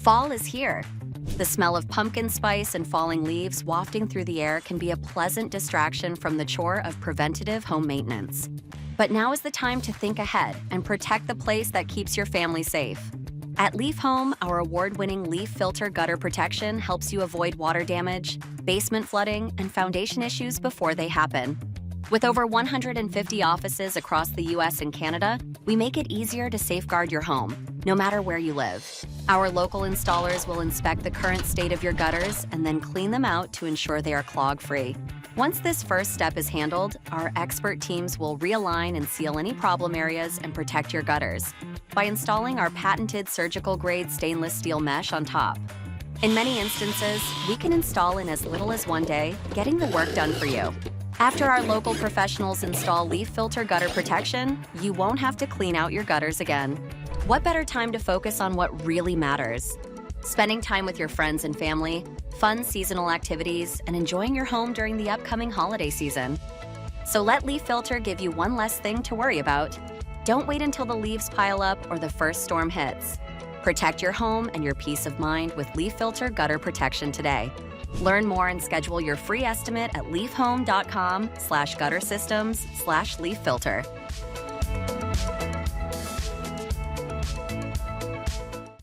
Fall is here. The smell of pumpkin spice and falling leaves wafting through the air can be a pleasant distraction from the chore of preventative home maintenance. But now is the time to think ahead and protect the place that keeps your family safe. At Leaf Home, our award-winning LeafFilter Gutter Protection helps you avoid water damage, basement flooding, and foundation issues before they happen. With over 150 offices across the US and Canada, we make it easier to safeguard your home, no matter where you live. Our local installers will inspect the current state of your gutters and then clean them out to ensure they are clog-free. Once this first step is handled, our expert teams will realign and seal any problem areas and protect your gutters by installing our patented surgical-grade stainless steel mesh on top. In many instances, we can install in as little as one day, getting the work done for you. After our local professionals install LeafFilter Gutter Protection, you won't have to clean out your gutters again. What better time to focus on what really matters? Spending time with your friends and family, fun seasonal activities, and enjoying your home during the upcoming holiday season. So let LeafFilter give you one less thing to worry about. Don't wait until the leaves pile up or the first storm hits. Protect your home and your peace of mind with LeafFilter Gutter Protection today. Learn more and schedule your free estimate at leafhome.com/guttersystems/leaffilter.